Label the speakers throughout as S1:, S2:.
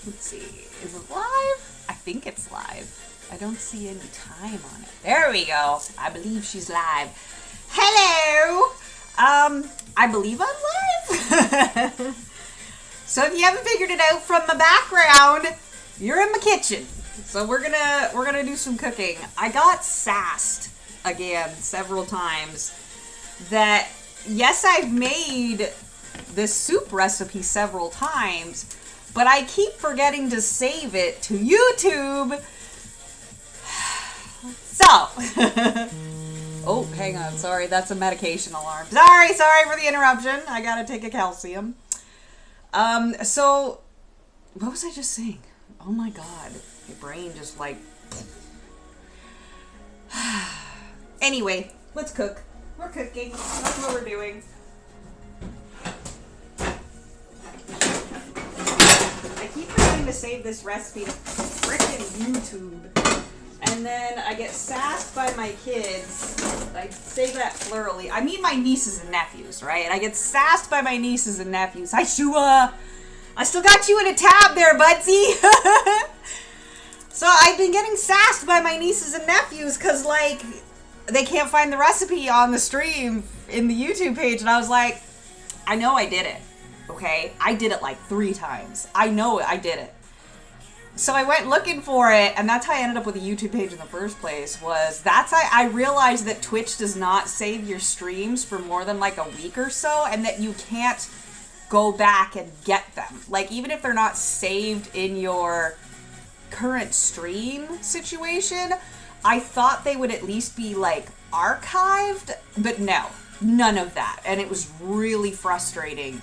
S1: Let's see. Is it live? I think it's live. I don't see any time on it. There we go. I believe she's live. Hello! I believe I'm live. So if you haven't figured it out from the background, you're in my kitchen. So we're gonna do some cooking. I got sassed again several times that yes, I've made this soup recipe several times, but I keep forgetting to save it to YouTube. So, oh, hang on, sorry, that's a medication alarm. Sorry for the interruption. I gotta take a calcium. So, what was I just saying? Oh my god, my brain just like... Anyway, let's cook. We're cooking. That's what we're doing. I keep forgetting to save this recipe to frickin' YouTube. And then I get sassed by my kids. I say that plurally. I mean my nieces and nephews, right? I get sassed by my nieces and nephews. Hi, Shua! I still got you in a tab there, Budsy! So I've been getting sassed by my nieces and nephews because, like, they can't find the recipe on the stream in the YouTube page. And I was like, I know I did it, okay? I did it like 3 times. I know I did it. So I went looking for it, and that's how I ended up with a YouTube page in the first place, was that's how I realized that Twitch does not save your streams for more than like a week or so, and that you can't go back and get them. Like, even if they're not saved in your current stream situation, I thought they would at least be like archived, but no, none of that. And it was really frustrating.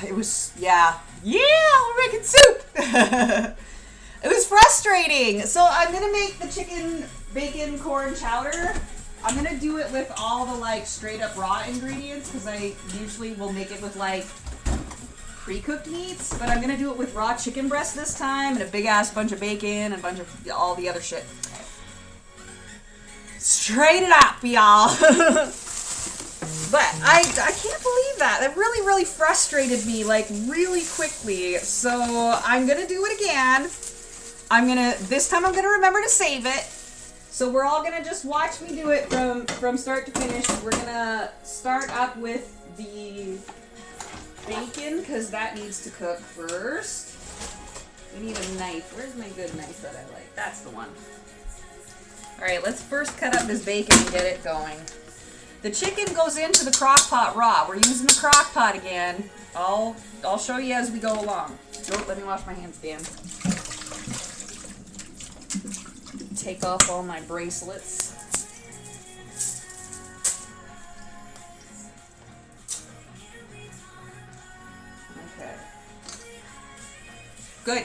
S1: It was, yeah, we're making soup. It was frustrating. So I'm gonna make the chicken bacon corn chowder. I'm gonna do it with all the like straight up raw ingredients because I usually will make it with like pre-cooked meats, but I'm gonna do it with raw chicken breast this time and a big ass bunch of bacon and a bunch of all the other shit. Straight it up, y'all. But I can't believe that. That really, really frustrated me, like, really quickly. So I'm gonna do it again. This time I'm gonna remember to save it. So we're all gonna just watch me do it from start to finish. We're gonna start up with the bacon, because that needs to cook first. We need a knife. Where's my good knife that I like? That's the one. Alright, let's first cut up this bacon and get it going. The chicken goes into the crock pot raw. We're using the crock pot again. I'll show you as we go along. Oh, let me wash my hands again. Take off all my bracelets. Okay. Good.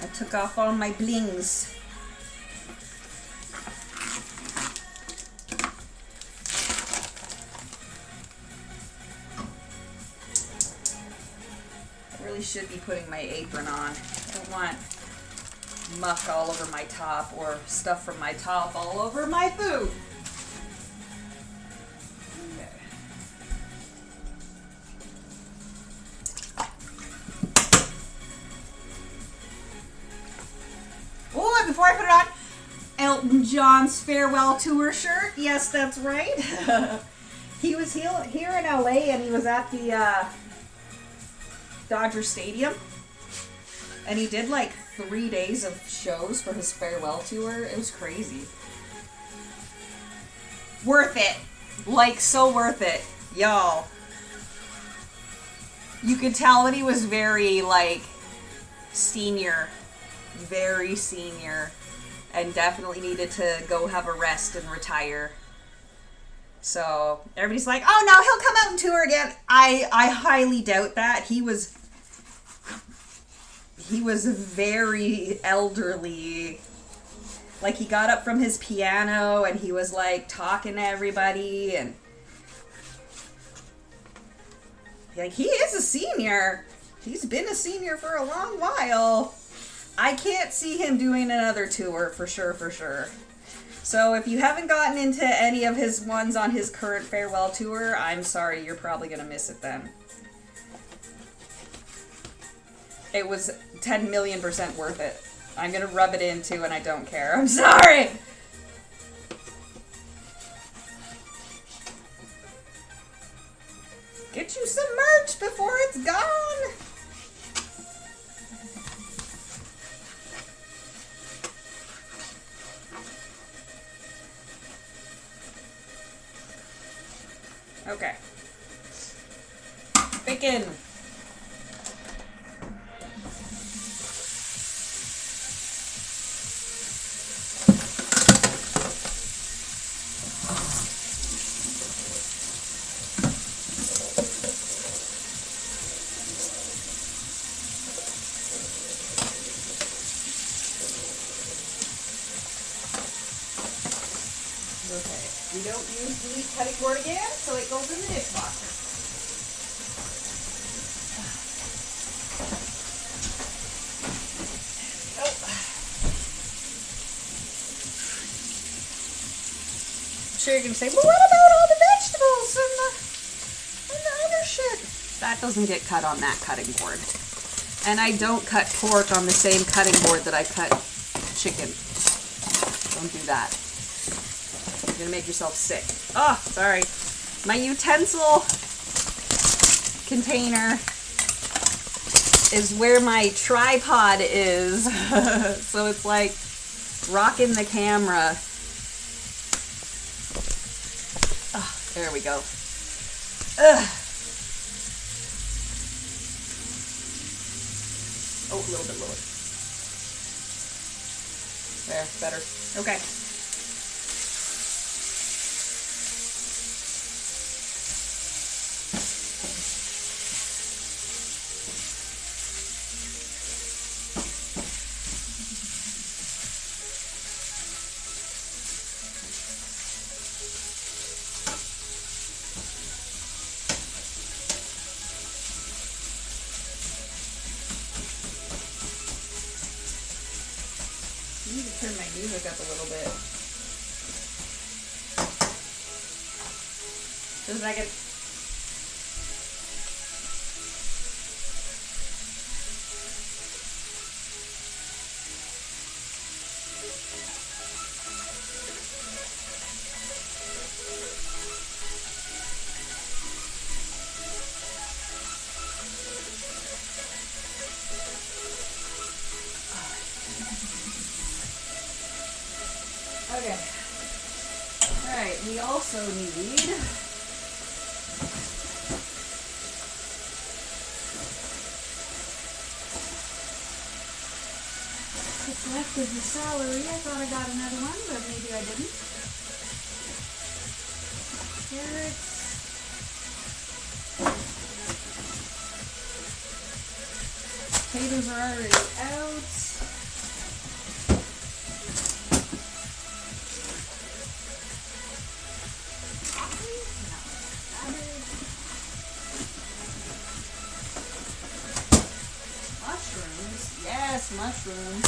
S1: I took off all my blings. Should be putting my apron on. I don't want muck all over my top or stuff from my top all over my food. Okay. Oh, and before I put it on, Elton John's farewell tour shirt. Yes, that's right. He was here in LA and he was at the Dodger Stadium, and he did like 3 days of shows for his farewell tour. It was crazy. Worth it. Like, so worth it. Y'all. You could tell that he was very, like, senior. Very senior. And definitely needed to go have a rest and retire. So, everybody's like, oh no, he'll come out and tour again. I highly doubt that. He was very elderly. Like, he got up from his piano and he was like talking to everybody, and like, he is a senior. He's been a senior for a long while. I can't see him doing another tour for sure. So if you haven't gotten into any of his ones on his current farewell tour, I'm sorry, you're probably gonna miss it then. It was 10,000,000% worth it. I'm gonna rub it in too, and I don't care. I'm sorry! Get you some merch before it's gone! Okay. Bacon! Okay, we don't use the cutting board again, so it goes in the dishwasher. Oh. I'm sure you're gonna say, well, what about all the vegetables and the other shit? That doesn't get cut on that cutting board. And I don't cut pork on the same cutting board that I cut chicken. Don't do that. You're gonna make yourself sick. Oh, sorry. My utensil container is where my tripod is. So it's like rocking the camera. Oh, there we go. Ugh. Oh, a little bit lower. There, better. Okay. I need to turn my music up a little bit. Just like it. Okay. Alright, we also need what's left of the celery. I thought I got another one, but maybe I didn't. Carrots. Potatoes are already out. Yes, mushrooms.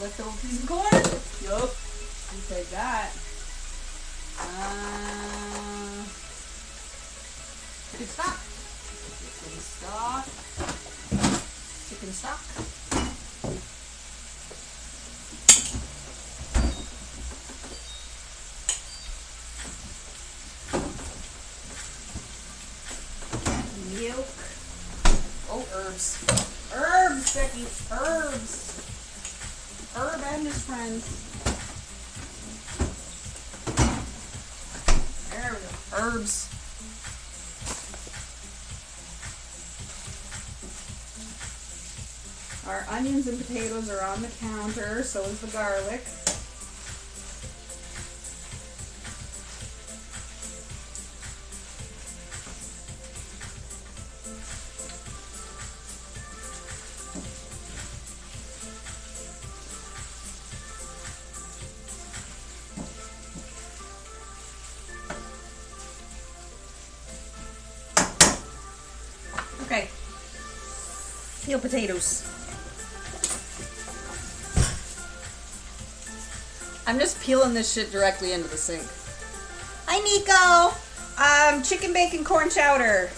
S1: Leftover piece of corn. Yup. You take that. Chicken stock. Chicken stock. Chicken stock. Milk. Oh, herbs. Herbs, Becky. Herbs. Herb and his friends. There we go. Herbs. Our onions and potatoes are on the counter, so is the garlic. Okay. Peel potatoes. I'm just peeling this shit directly into the sink. Hi, Nico! Chicken bacon corn chowder.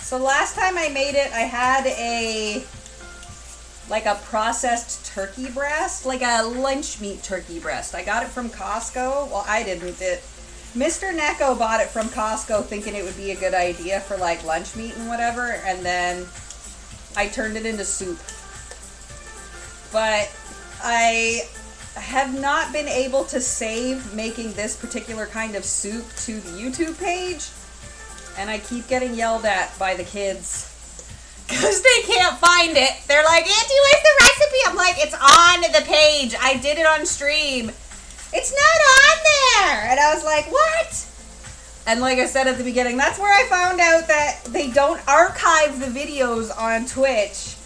S1: So last time I made it, I had like a processed turkey breast, like a lunch meat turkey breast. I got it from Costco. Well, I didn't. Mr. Necco bought it from Costco thinking it would be a good idea for like lunch meat and whatever, and then I turned it into soup. But I have not been able to save making this particular kind of soup to the YouTube page, and I keep getting yelled at by the kids because they can't find it. They're like, Auntie, where's the recipe? I'm like, it's on the page. I did it on stream. It's not on there. And I was like, what? And like I said at the beginning, that's where I found out that they don't archive the videos on Twitch.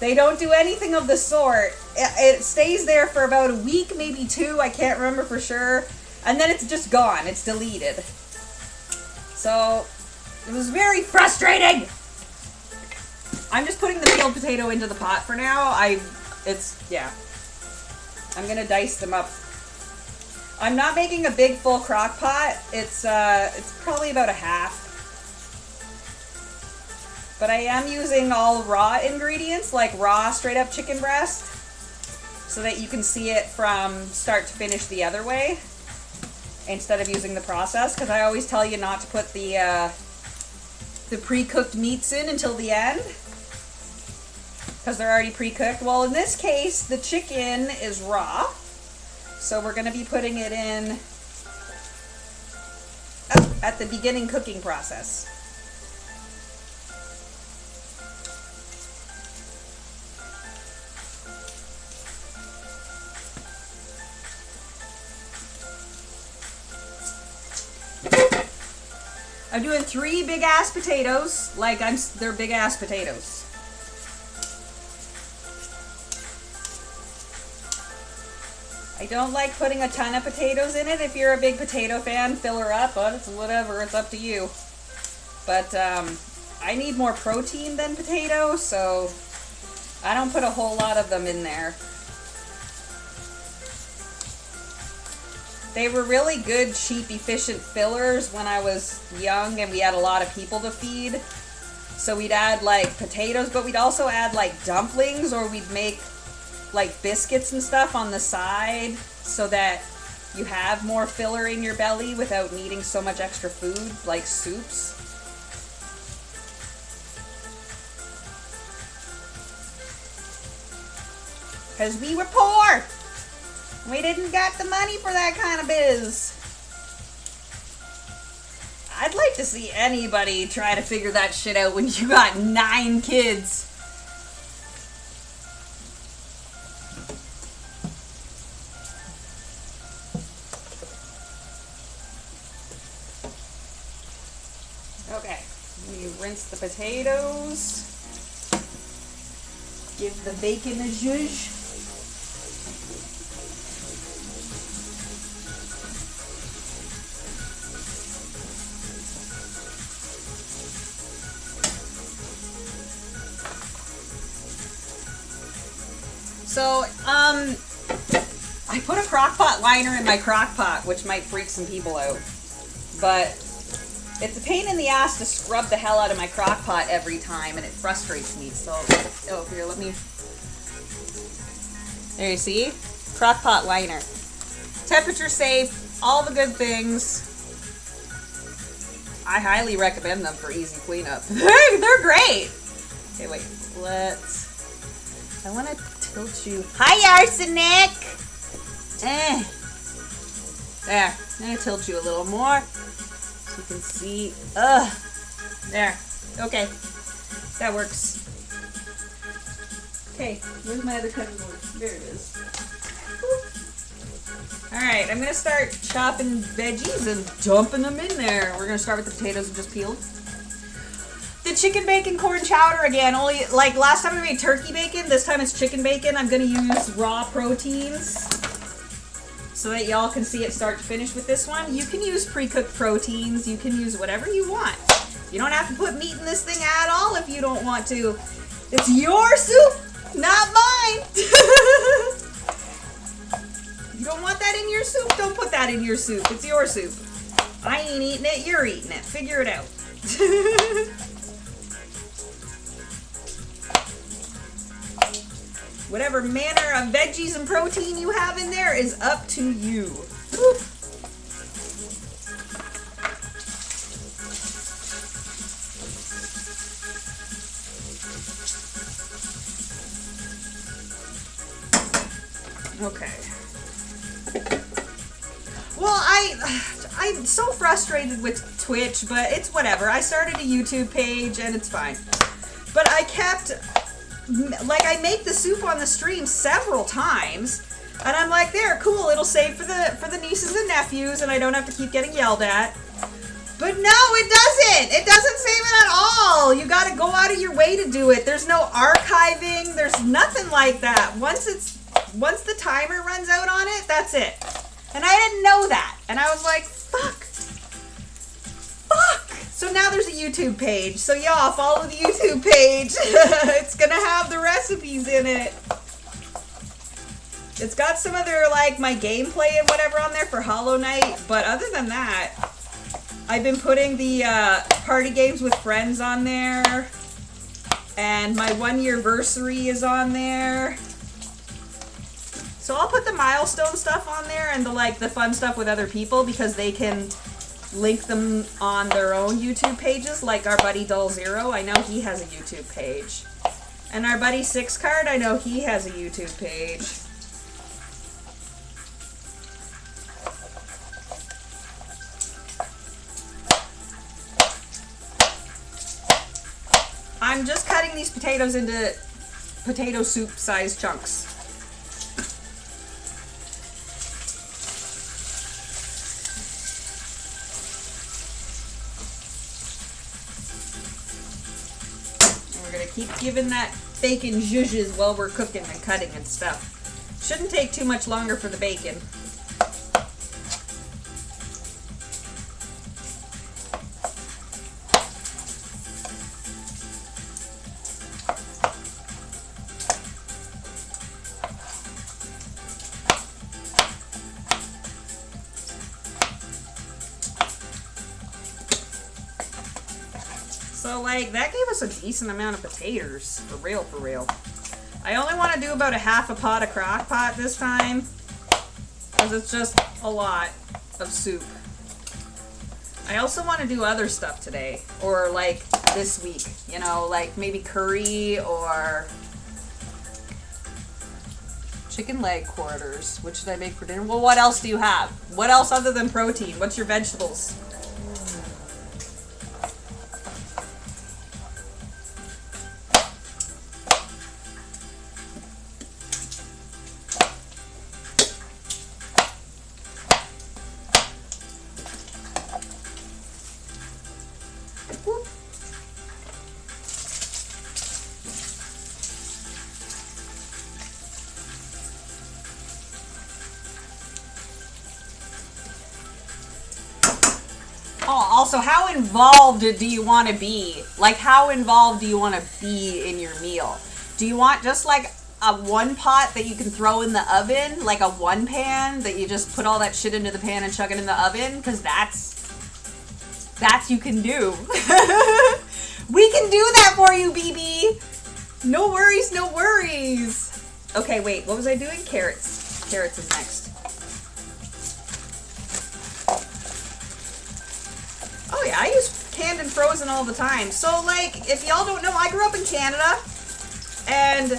S1: They don't do anything of the sort. It stays there for about a week, maybe 2. I can't remember for sure. And then it's just gone. It's deleted. So it was very frustrating. I'm just putting the peeled potato into the pot for now. Yeah. I'm going to dice them up. I'm not making a big full crock pot. It's probably about a half. But I am using all raw ingredients, like raw straight up chicken breast, so that you can see it from start to finish the other way, instead of using the process, because I always tell you not to put the pre-cooked meats in until the end, because they're already pre-cooked. Well, in this case, the chicken is raw, so we're going to be putting it in at the beginning cooking process. I'm doing 3 big ass potatoes, like they're big ass potatoes. I don't like putting a ton of potatoes in it. If you're a big potato fan, fill her up, but it's whatever, it's up to you. But I need more protein than potatoes, so I don't put a whole lot of them in there. They were really good, cheap, efficient fillers when I was young and we had a lot of people to feed. So we'd add like potatoes, but we'd also add like dumplings, or we'd make like biscuits and stuff on the side so that you have more filler in your belly without needing so much extra food, like soups. Because we were poor. We didn't got the money for that kind of biz. I'd like to see anybody try to figure that shit out when you got 9 kids. Okay, we rinse the potatoes. Give the bacon a zhuzh. So, I put a crock pot liner in my crock pot, which might freak some people out. But it's a pain in the ass to scrub the hell out of my crock pot every time, and it frustrates me. So, oh, here, let me... There you see? Crock pot liner. Temperature safe, all the good things. I highly recommend them for easy cleanup. They're great! Okay, wait, I want to tilt you. Hi, Arsenic! There. I'm going to tilt you a little more so you can see. There. Okay. That works. Okay. Where's my other cutting board? There it is. Alright, I'm going to start chopping veggies and dumping them in there. We're going to start with the potatoes just peeled. The chicken bacon corn chowder again, only like last time I made turkey bacon, this time it's chicken bacon. I'm going to use raw proteins so that y'all can see it start to finish with this one. You can use pre-cooked proteins. You can use whatever you want. You don't have to put meat in this thing at all if you don't want to. It's your soup, not mine. You don't want that in your soup? Don't put that in your soup. It's your soup. I ain't eating it. You're eating it. Figure it out. Whatever manner of veggies and protein you have in there is up to you. Woo. Okay. Well, I'm so frustrated with Twitch, but it's whatever. I started a YouTube page and it's fine. But I kept, like, I make the soup on the stream several times, and I'm like, there, cool, it'll save for the nieces and nephews, and I don't have to keep getting yelled at. But no, it doesn't. It doesn't save it at all. You got to go out of your way to do it. There's no archiving. There's nothing like that. Once the timer runs out on it, that's it. And I didn't know that. And I was like, fuck. So now there's a YouTube page. So y'all follow the YouTube page. It's gonna have the recipes in it. It's got some other, like, my gameplay and whatever on there for Hollow Knight. But other than that, I've been putting the party games with friends on there. And my 1-year-versary is on there. So I'll put the milestone stuff on there and the fun stuff with other people, because they can link them on their own YouTube pages, like our buddy Dull Zero. I know he has a YouTube page. And our buddy Six Card, I know he has a YouTube page. I'm just cutting these potatoes into potato soup sized chunks. Keep giving that bacon zhuzhes while we're cooking and cutting and stuff. Shouldn't take too much longer for the bacon. So, like, that gave us a decent amount of potatoes, for real, for real. I only want to do about a half a pot of crock pot this time, because it's just a lot of soup. I also want to do other stuff today, or, like, this week, you know, like maybe curry or chicken leg quarters. What should I make for dinner? Well, what else do you have? What else other than protein? What's your vegetables? Also, how involved do you want to be? Like, how involved do you want to be in your meal? Do you want just like a one pot that you can throw in the oven? Like a one pan that you just put all that shit into the pan and chuck it in the oven? Because that's you can do. We can do that for you, BB. No worries, no worries. Okay, wait, what was I doing? Carrots. Carrots is next. Oh yeah, I use canned and frozen all the time. So, like, if y'all don't know, I grew up in Canada, and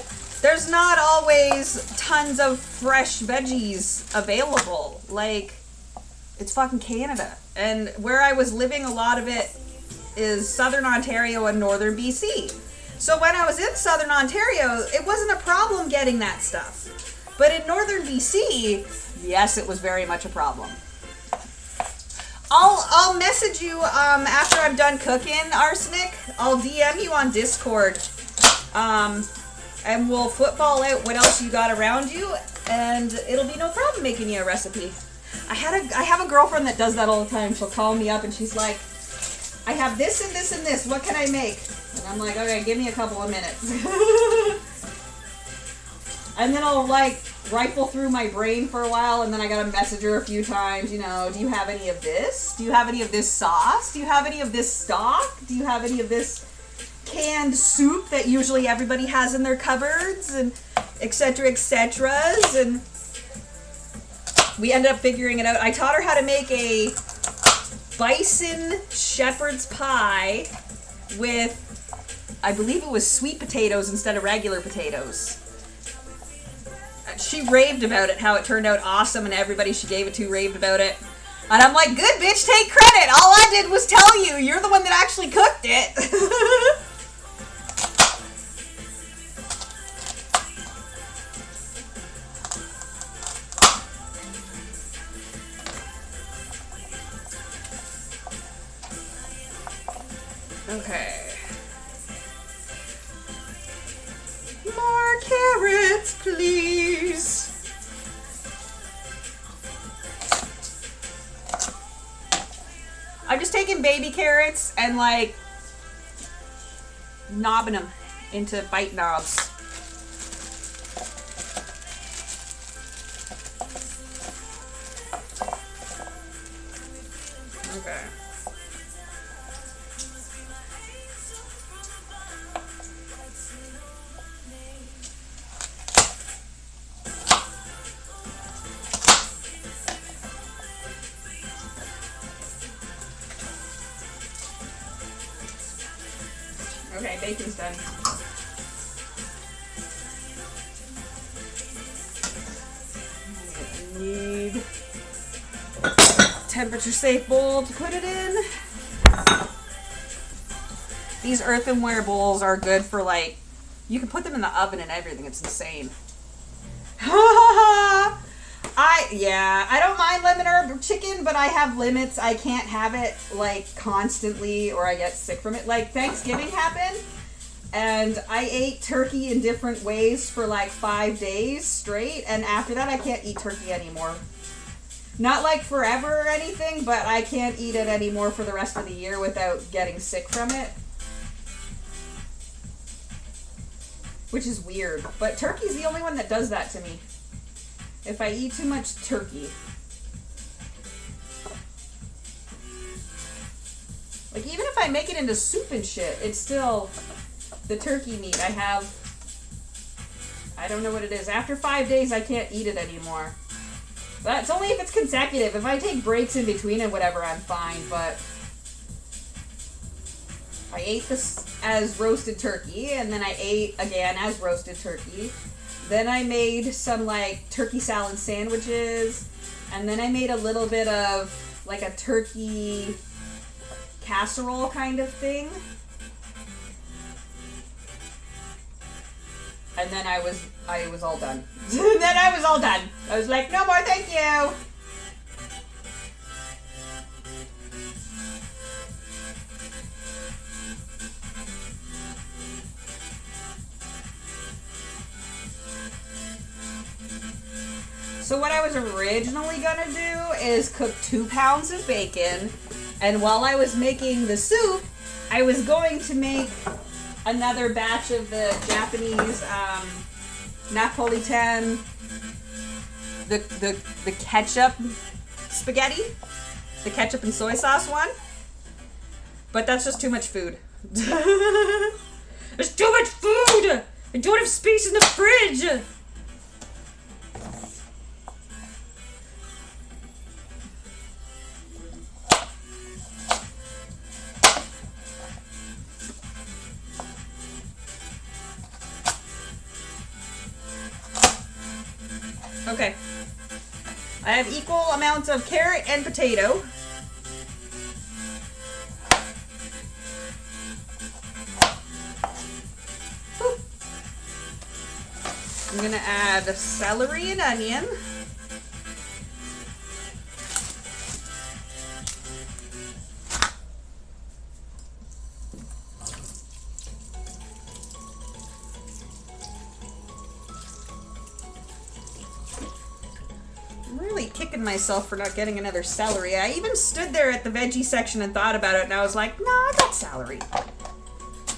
S1: there's not always tons of fresh veggies available. Like, it's fucking Canada. And where I was living, a lot of it is southern Ontario and northern BC. So when I was in southern Ontario, it wasn't a problem getting that stuff. But in northern BC, yes, it was very much a problem. I'll message you after I'm done cooking, Arsenic. I'll DM you on Discord. And we'll football out what else you got around you, and it'll be no problem making you a recipe. I have a girlfriend that does that all the time. She'll call me up and she's like, I have this and this and this. What can I make? And I'm like, okay, give me a couple of minutes. And then I'll, like, rifle through my brain for a while, and then I gotta message her a few times, you know, do you have any of this? Do you have any of this sauce? Do you have any of this stock? Do you have any of this canned soup that usually everybody has in their cupboards? And etc., etceteras, and we ended up figuring it out. I taught her how to make a bison shepherd's pie with, I believe it was sweet potatoes instead of regular potatoes. She raved about it, how it turned out awesome, and everybody she gave it to raved about it. And I'm like, good bitch, take credit. All I did was tell you. You're the one that actually cooked it. Okay. More carrots, please. I'm just taking baby carrots and like knobbing them into bite knobs. Okay. Okay, bacon's done. I need temperature safe bowl to put it in. These earthenware bowls are good for like, you can put them in the oven and everything. It's insane. I don't mind lemon herb chicken, but I have limits. I can't have it like constantly or I get sick from it. Like Thanksgiving happened and I ate turkey in different ways for like 5 days straight, and after that I can't eat turkey anymore. Not like forever or anything, but I can't eat it anymore for the rest of the year without getting sick from it. Which is weird, but turkey's the only one that does that to me. If I eat too much turkey. Like, even if I make it into soup and shit, it's still the turkey meat. I don't know what it is. After 5 days, I can't eat it anymore. But it's only if it's consecutive. If I take breaks in between and whatever, I'm fine, but I ate this as roasted turkey, and then I ate again as roasted turkey. Then I made some like turkey salad sandwiches, and then I made a little bit of like a turkey casserole kind of thing. And then I was all done. Then I was all done. I was like, no more, thank you. So what I was originally gonna do is cook 2 pounds of bacon, and while I was making the soup, I was going to make another batch of the Japanese Napolitan, the ketchup spaghetti, the ketchup and soy sauce one. But that's just too much food. There's too much food! I don't have space in the fridge! Okay. I have equal amounts of carrot and potato. Whew. I'm gonna add celery and onion. Kicking myself for not getting another celery. I even stood there at the veggie section and thought about it, and I was like, no, I got celery.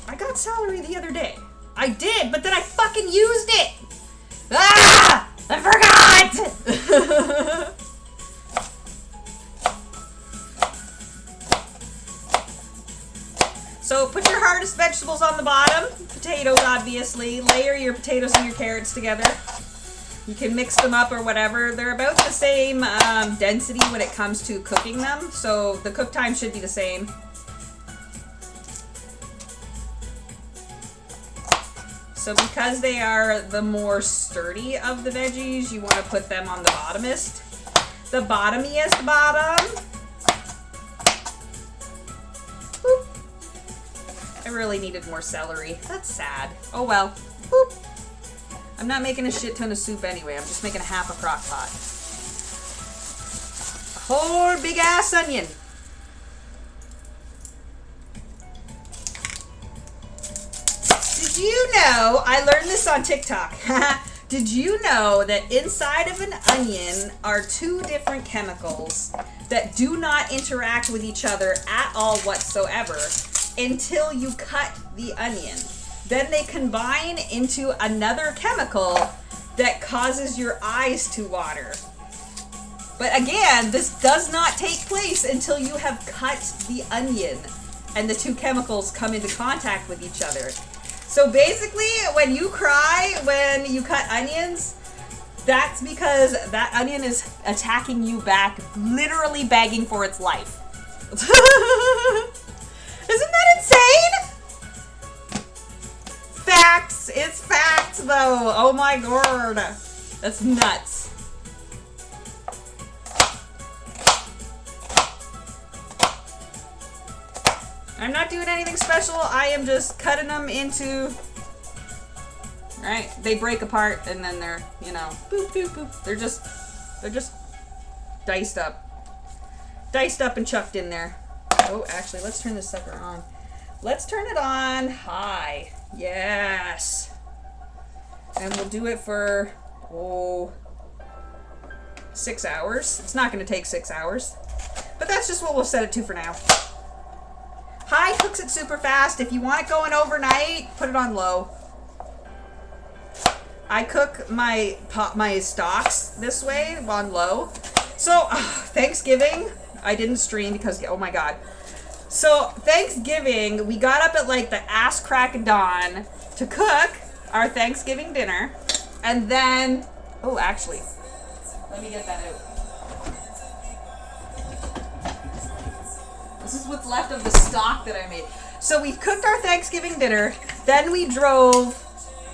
S1: I got celery the other day. I did, but then I fucking used it. Ah! I forgot! So put your hardest vegetables on the bottom. Potatoes, obviously. Layer your potatoes and your carrots together. You can mix them up or whatever. They're about the same density when it comes to cooking them. So the cook time should be the same. So because they are the more sturdy of the veggies, you want to put them on the bottomest. The bottomiest bottom. Boop. I really needed more celery. That's sad. Oh well. Boop. I'm not making a shit ton of soup anyway. I'm just making half a crock pot. A whole big ass onion. Did you know, I learned this on TikTok. Did you know that inside of an onion are 2 different chemicals that do not interact with each other at all whatsoever until you cut the onion? Then they combine into another chemical that causes your eyes to water. But again, this does not take place until you have cut the onion and the 2 chemicals come into contact with each other. So basically, when you cry when you cut onions, that's because that onion is attacking you back, literally begging for its life. Isn't that insane? Facts. It's facts, though. Oh my god. That's nuts. I'm not doing anything special. I am just cutting them into... Right? They break apart and then they're, you know, boop, boop, boop. They're just diced up. Diced up and chucked in there. Oh, actually, let's turn this sucker on. Let's turn it on high. Yes. And we'll do it for, 6 hours. It's not going to take 6 hours. But that's just what we'll set it to for now. High cooks it super fast. If you want it going overnight, put it on low. I cook my stocks this way on low. So, Thanksgiving, I didn't stream because, oh my god. So, Thanksgiving, we got up at like the ass crack of dawn to cook our Thanksgiving dinner. And then, oh, actually, let me get that out. This is what's left of the stock that I made. So we cooked our Thanksgiving dinner. Then we drove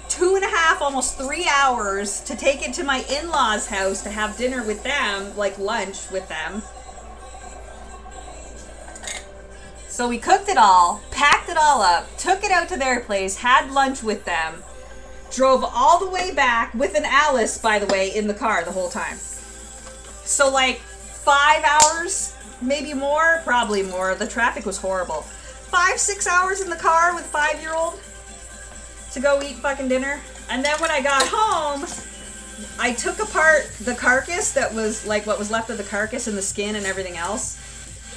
S1: 2.5, almost 3 hours to take it to my in-laws' house to have dinner with them, like lunch with them. So we cooked it all, packed it all up, took it out to their place, had lunch with them, drove all the way back with an Alice, by the way, in the car the whole time. So like 5 hours, maybe more, probably more. The traffic was horrible. 5-6 hours in the car with a 5-year-old to go eat fucking dinner. And then when I got home, I took apart the carcass that was like what was left of the carcass and the skin and everything else.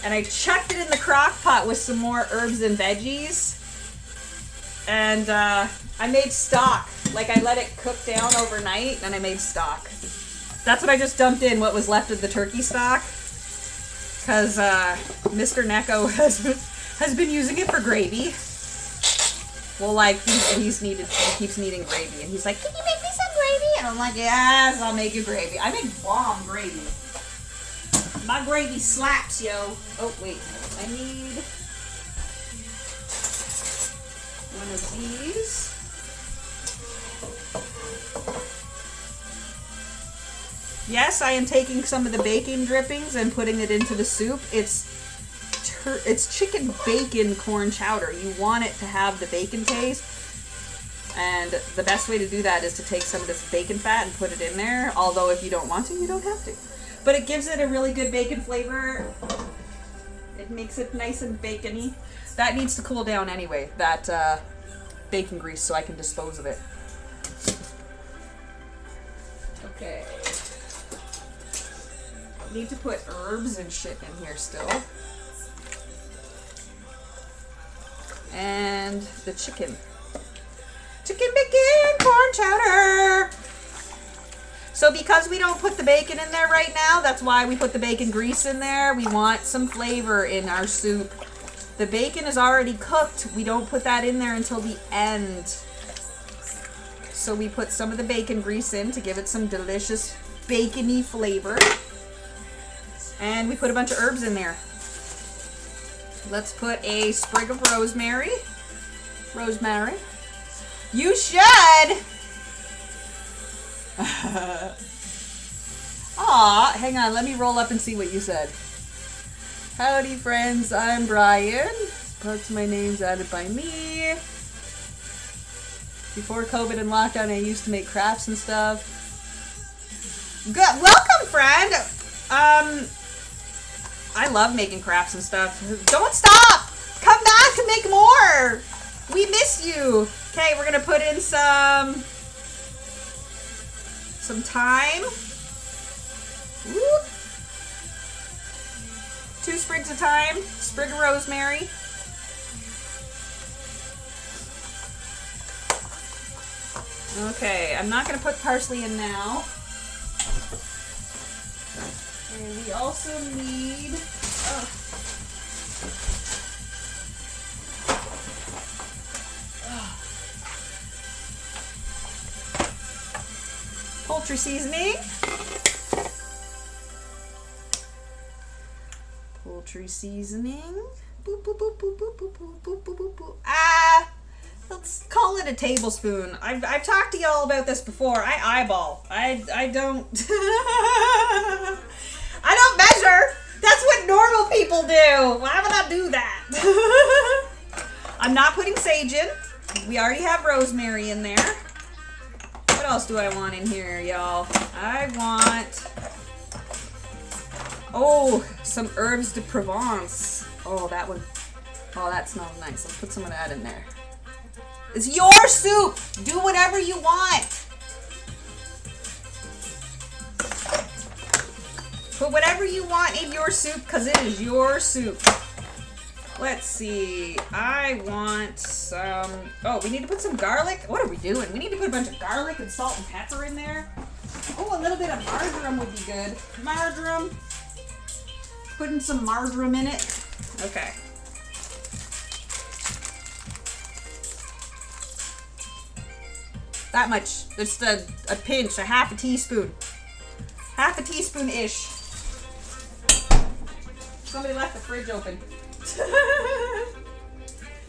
S1: And I chucked it in the crock pot with some more herbs and veggies. And I made stock. Like I let it cook down overnight and I made stock. That's what I just dumped in, what was left of the turkey stock. Because Mr. Neko has been using it for gravy. Well, like, he keeps needing gravy. And he's like, can you make me some gravy? And I'm like, yes, I'll make you gravy. I make bomb gravy. My gravy slaps, yo. Oh, wait. I need one of these. Yes, I am taking some of the bacon drippings and putting it into the soup. It's chicken bacon corn chowder. You want it to have the bacon taste. And the best way to do that is to take some of this bacon fat and put it in there. Although if you don't want to, you don't have to. But it gives it a really good bacon flavor. It makes it nice and bacony. That needs to cool down anyway, that bacon grease, so I can dispose of it. Okay. Need to put herbs and shit in here still. And the chicken. Chicken bacon corn chowder. So because we don't put the bacon in there right now, that's why we put the bacon grease in there. We want some flavor in our soup. The bacon is already cooked. We don't put that in there until the end. So we put some of the bacon grease in to give it some delicious bacony flavor. And we put a bunch of herbs in there. Let's put a sprig of rosemary. Rosemary. You should! Aw, hang on, let me roll up and see what you said. Howdy friends, I'm Brian. Parts of my name's added by me. Before COVID and lockdown, I used to make crafts and stuff. Good, welcome friend! I love making crafts and stuff. Don't stop! Come back to make more! We miss you! Okay, we're gonna put in some thyme. Whoop. 2 sprigs of thyme, sprig of rosemary. Okay, I'm not going to put parsley in now. And we also need poultry seasoning. Poultry seasoning. Boop, boop, boop, boop, boop, boop, boop, boop, boop, boop. Let's call it a tablespoon. I've talked to y'all about this before. I eyeball. I don't I don't measure. That's what normal people do. Why would I do that? I'm not putting sage in. We already have rosemary in there. What else do I want in here, y'all? I want some herbes de Provence. Oh, that one. Oh, that smells nice. Let's put some of that in there. It's your soup. Do whatever you want. Put whatever you want in your soup because it is your soup. Let's see. I want some... Oh, we need to put some garlic. What are we doing? We need to put a bunch of garlic and salt and pepper in there. Oh, a little bit of marjoram would be good. Marjoram. Putting some marjoram in it. Okay. That much. Just a pinch, a half a teaspoon. Half a teaspoon-ish. Somebody left the fridge open.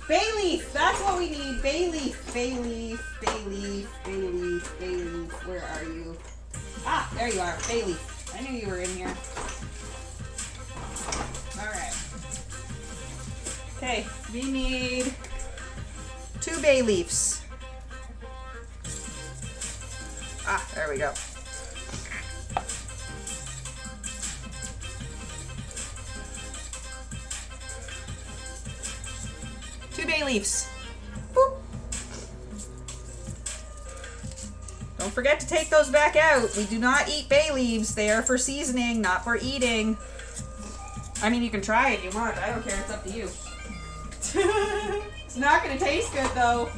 S1: Bay leaf. That's what we need. Bay leaf. Bay leaf. Bay leaf. Bay leaf. Bay leaf. Where are you? Ah, there you are. Bay leaf. I knew you were in here. Alright. Okay, we need 2 bay leaves. Ah, there we go. Two bay leaves. Boop. Don't forget to take those back out. We do not eat bay leaves. They are for seasoning, not for eating. I mean, you can try it if you want. I don't care. It's up to you. It's not going to taste good, though.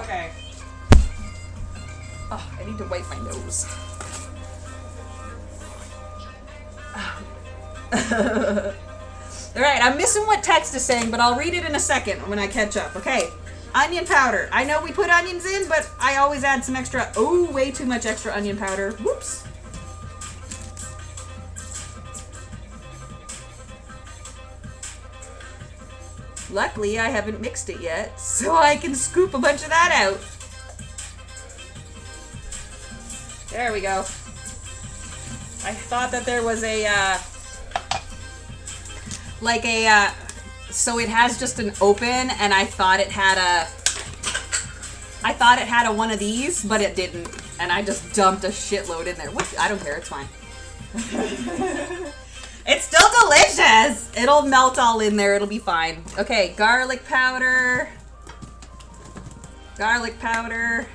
S1: Okay. Oh, I need to wipe my nose. Alright, I'm missing what text is saying, but I'll read it in a second when I catch up. Okay. Onion powder. I know we put onions in, but I always add some extra. Oh, way too much extra onion powder. Whoops. Luckily, I haven't mixed it yet, so I can scoop a bunch of that out. There we go. I thought that there was a, so it has just an open, and I thought it had a one of these, but it didn't. And I just dumped a shitload in there. What? I don't care, it's fine. It's still delicious! It'll melt all in there, it'll be fine. Okay, garlic powder. Garlic powder.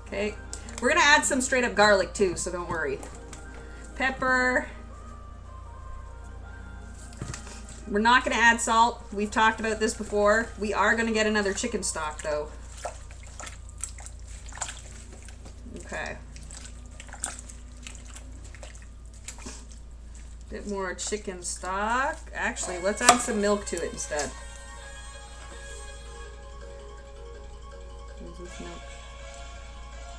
S1: Okay, we're gonna add some straight up garlic too, so don't worry. Pepper. We're not gonna add salt. We've talked about this before. We are gonna get another chicken stock though. Okay. Bit more chicken stock. Actually, let's add some milk to it instead. Where's this milk?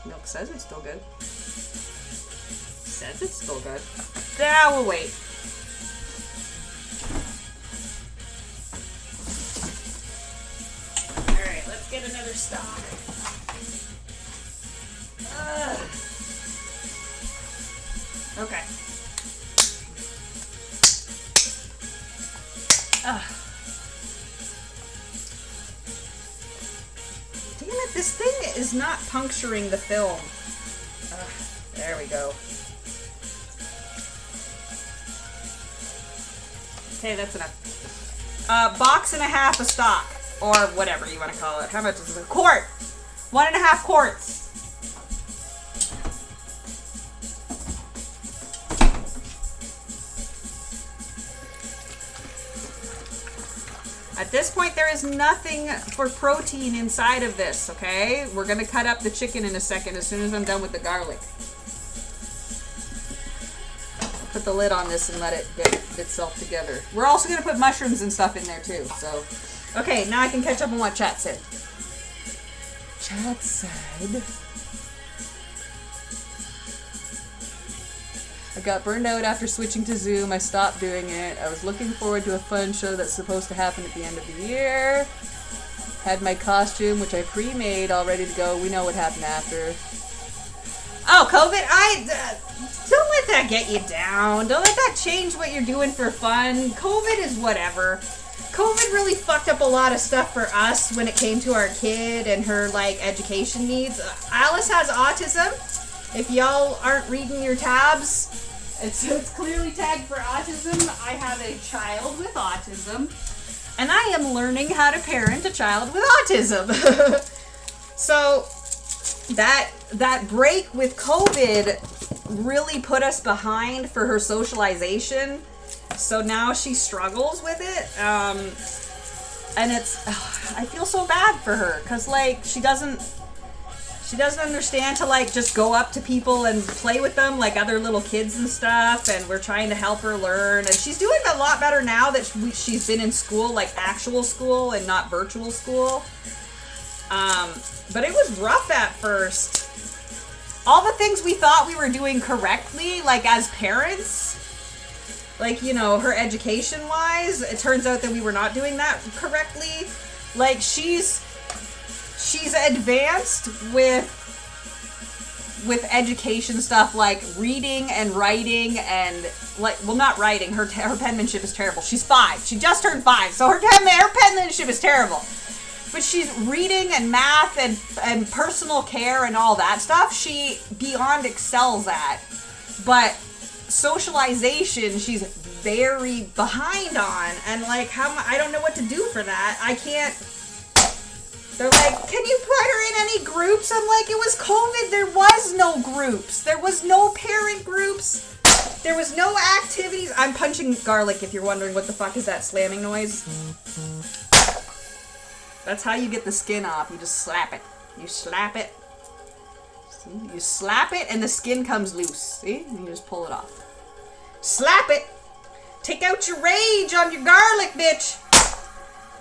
S1: Milk says it's still good. Says it's still good. Yeah, we'll wait. Alright, let's get another stock. Okay. Damn it, this thing is not puncturing the film. There we go. Okay, that's enough. Box and a half of stock, or whatever you want to call it. How much is it? A quart! 1.5 quarts. At this point, there is nothing for protein inside of this, okay? We're gonna cut up the chicken in a second as soon as I'm done with the garlic. I'll put the lid on this and let it get itself together. We're also gonna put mushrooms and stuff in there too, so. Okay, now I can catch up on what chat said. Chat said, I got burned out after switching to Zoom. I stopped doing it. I was looking forward to a fun show that's supposed to happen at the end of the year. Had my costume, which I pre-made, all ready to go. We know what happened after. Oh, COVID? Don't let that get you down. Don't let that change what you're doing for fun. COVID is whatever. COVID really fucked up a lot of stuff for us when it came to our kid and her, like, education needs. Alice has autism. If y'all aren't reading your tabs, it's clearly tagged for autism. I have a child with autism, and I am learning how to parent a child with autism. So that break with COVID really put us behind for her socialization. So now she struggles with it, and I feel so bad for her because, like, she doesn't understand to, like, just go up to people and play with them like other little kids and stuff, and we're trying to help her learn, and she's doing a lot better now that she's been in school, like actual school and not virtual school. But it was rough at first. All the things we thought we were doing correctly, like as parents, like, you know, her education wise, it turns out that we were not doing that correctly. Like, she's advanced with education stuff, like reading and writing, and, like, well, not writing, her penmanship is terrible. She's 5. She just turned 5, so her penmanship is terrible. But she's reading and math and personal care and all that stuff, she beyond excels at. But socialization, she's very behind on, and, like, I don't know what to do for that. I can't. They're like, can you put her in any groups? I'm like, it was COVID. There was no groups. There was no parent groups. There was no activities. I'm punching garlic if you're wondering what the fuck is that slamming noise. That's how you get the skin off. You just slap it. You slap it. See? You slap it and the skin comes loose. See? And you just pull it off. Slap it. Take out your rage on your garlic, bitch.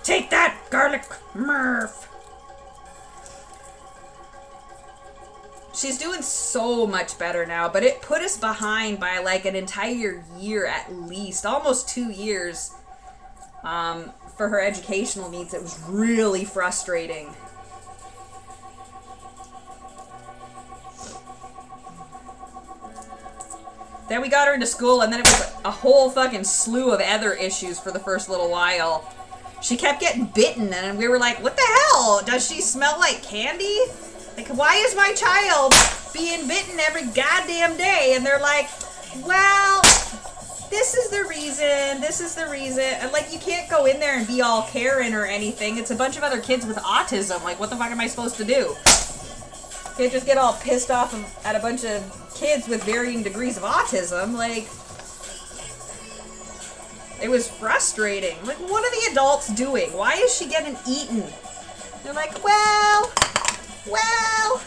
S1: Take that, garlic Murph. She's doing so much better now, but it put us behind by like an entire year at least, almost 2 years, for her educational needs. It was really frustrating. Then we got her into school, and then it was a whole fucking slew of other issues for the first little while. She kept getting bitten, and we were like, what the hell? Does she smell like candy? Like, why is my child being bitten every goddamn day? And they're like, well, this is the reason, this is the reason. And, like, you can't go in there and be all Karen or anything. It's a bunch of other kids with autism. Like, what the fuck am I supposed to do? Can't just get all pissed off at a bunch of kids with varying degrees of autism. Like, it was frustrating. Like, what are the adults doing? Why is she getting eaten? They're like, well, I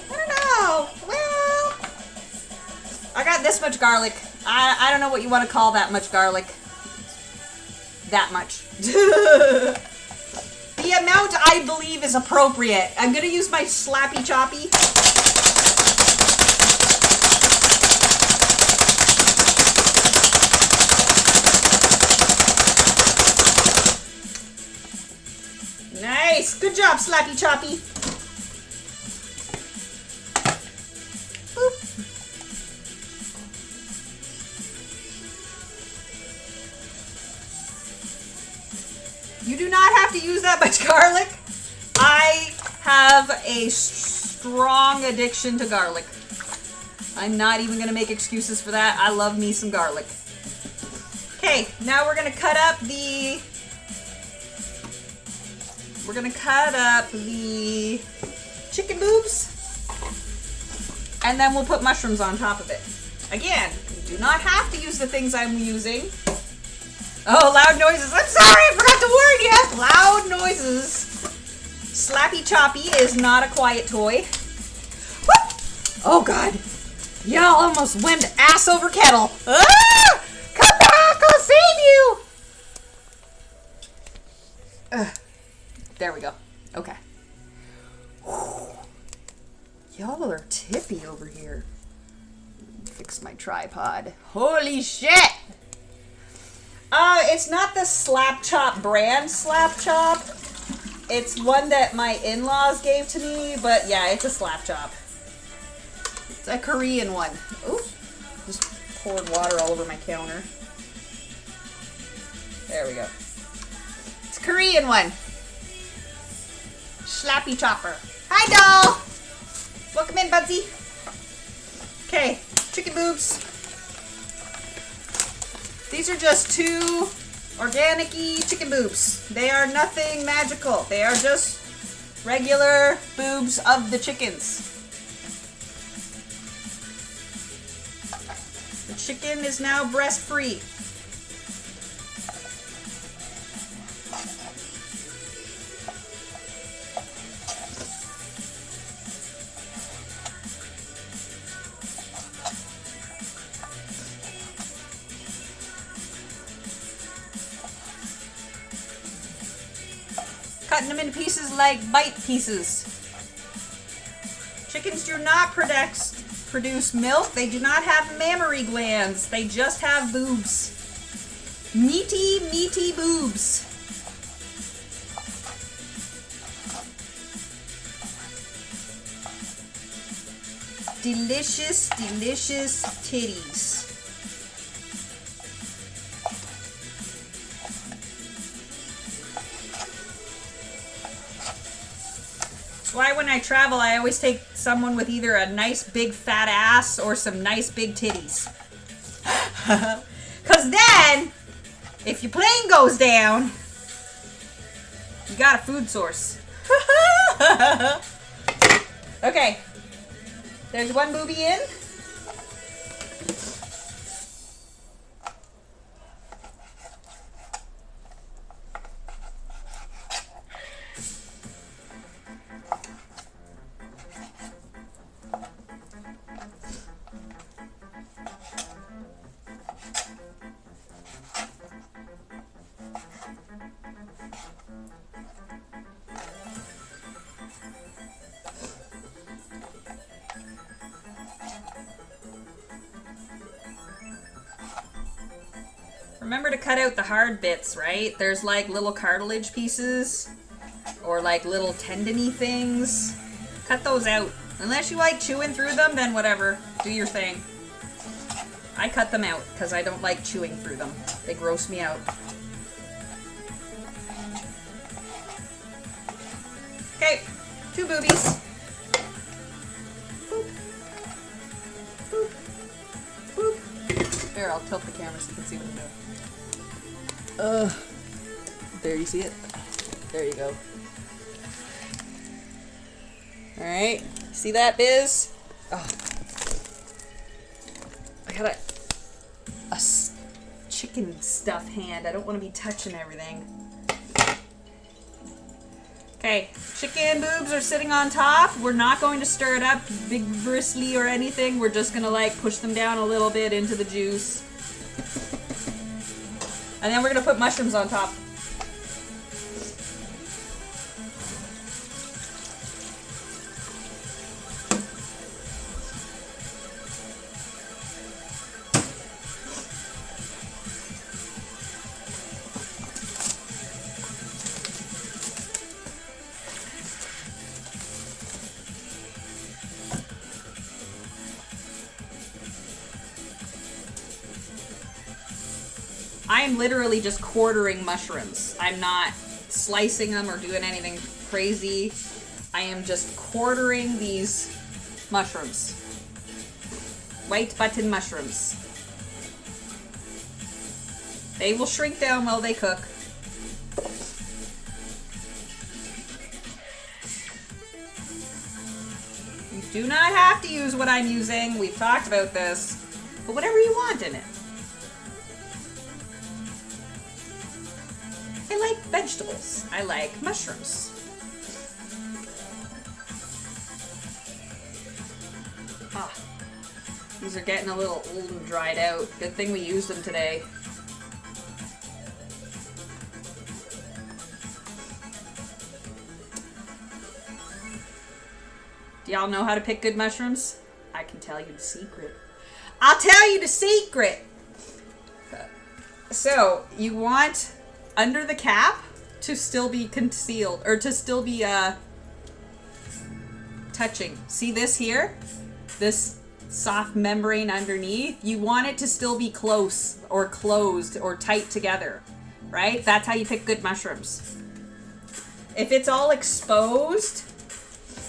S1: don't know. Well, I got this much garlic. I don't know what you want to call that much garlic. That much. The amount I believe is appropriate. I'm gonna use my slappy choppy. Nice! Good job, slappy choppy. Boop. You do not have to use that much garlic. I have a strong addiction to garlic. I'm not even going to make excuses for that. I love me some garlic. Okay, now we're going to cut up the... We're going to cut up the chicken boobs. And then we'll put mushrooms on top of it. Again, you do not have to use the things I'm using. Oh, loud noises. I'm sorry, I forgot to warn you. Loud noises. Slappy Choppy is not a quiet toy. Whoop! Oh, God. Y'all almost went ass over kettle. Ah! Come back, I'll save you. There we go. Okay. Y'all are tippy over here. Fix my tripod. Holy shit! It's not the Slap Chop brand Slap Chop. It's one that my in-laws gave to me, but yeah, it's a Slap Chop. It's a Korean one. Ooh, just poured water all over my counter. There we go. It's a Korean one. Slappy Chopper. Hi, doll! Welcome in, Budsy. Okay, chicken boobs. These are just two organic-y chicken boobs. They are nothing magical. They are just regular boobs of the chickens. The chicken is now breast-free. Cutting them into pieces like bite pieces. Chickens do not produce milk. They do not have mammary glands. They just have boobs. Meaty, meaty boobs. Delicious, delicious titties. That's why when I travel, I always take someone with either a nice big fat ass or some nice big titties. Because then, if your plane goes down, you got a food source. Okay. There's one boobie in. Remember to cut out the hard bits, right? There's like little cartilage pieces or like little tendony things. Cut those out. Unless you like chewing through them, then whatever. Do your thing. I cut them out because I don't like chewing through them. They gross me out. Okay, 2 boobies. Boop. Boop. Boop. There, I'll tilt the camera so you can see what I'm doing. There, you see it? There you go. Alright, see that, Biz? Oh. I got a chicken stuff hand. I don't want to be touching everything. Okay, chicken boobs are sitting on top. We're not going to stir it up vigorously or anything. We're just gonna like push them down a little bit into the juice. And then we're gonna put mushrooms on top. I am literally just quartering mushrooms. I'm not slicing them or doing anything crazy. I am just quartering these mushrooms. White button mushrooms. They will shrink down while they cook. You do not have to use what I'm using. We've talked about this. But whatever you want in it. I like vegetables. I like mushrooms. Ah, these are getting a little old and dried out. Good thing we used them today. Do y'all know how to pick good mushrooms? I can tell you the secret. I'll tell you the secret! So, you want under the cap to still be concealed, or to still be touching. See this here? This soft membrane underneath? You want it to still be close or closed or tight together, right? That's how you pick good mushrooms. If it's all exposed,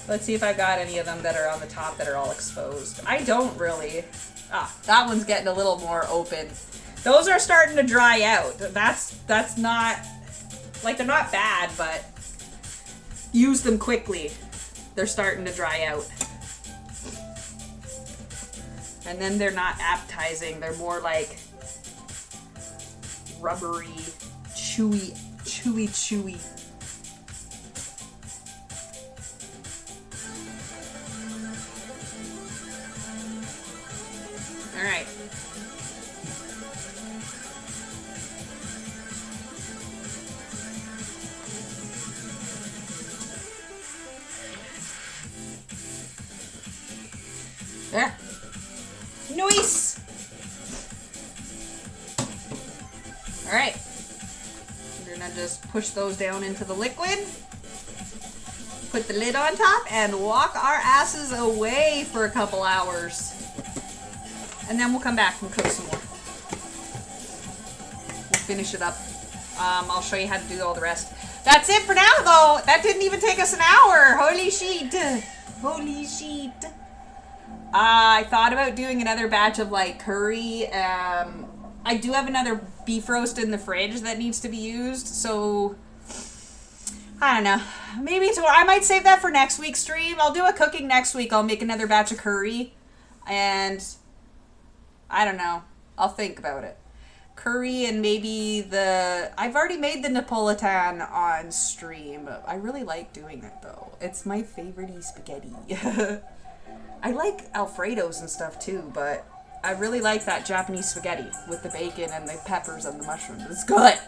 S1: let's see if I got any of them that are on the top that are all exposed. I don't really. Ah, that one's getting a little more open. Those are starting to dry out. That's not, like, they're not bad, but use them quickly. They're starting to dry out. And then they're not appetizing. They're more like rubbery, chewy. All right. There. Nice! Alright. We're gonna just push those down into the liquid. Put the lid on top and walk our asses away for a couple hours. And then we'll come back and cook some more. We'll finish it up. I'll show you how to do all the rest. That's it for now, though. That didn't even take us an hour. Holy shit. Holy shit. I thought about doing another batch of like curry. I do have another beef roast in the fridge that needs to be used, so I don't know. Maybe tomorrow. I might save that for next week's stream. I'll do a cooking next week. I'll make another batch of curry, and I don't know. I'll think about it. Curry and maybe I've already made the Napolitan on stream. I really like doing it though. It's my favorite spaghetti. I like Alfredos and stuff too, but I really like that Japanese spaghetti with the bacon and the peppers and the mushrooms. It's good.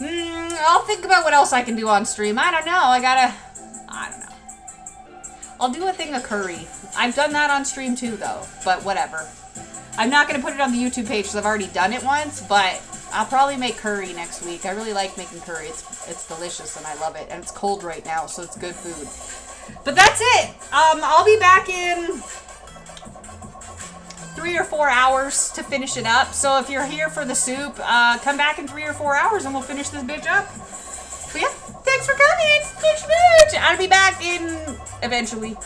S1: I'll think about what else I can do on stream. I don't know. I don't know. I'll do a thing of curry. I've done that on stream too though, but whatever. I'm not going to put it on the YouTube page because I've already done it once, but I'll probably make curry next week. I really like making curry. It's delicious and I love it. And it's cold right now, so it's good food. But that's it. I'll be back in 3 or 4 hours to finish it up. So if you're here for the soup, come back in 3 or 4 hours and we'll finish this bitch up. But yeah, thanks for coming. Bitch. I'll be back in eventually.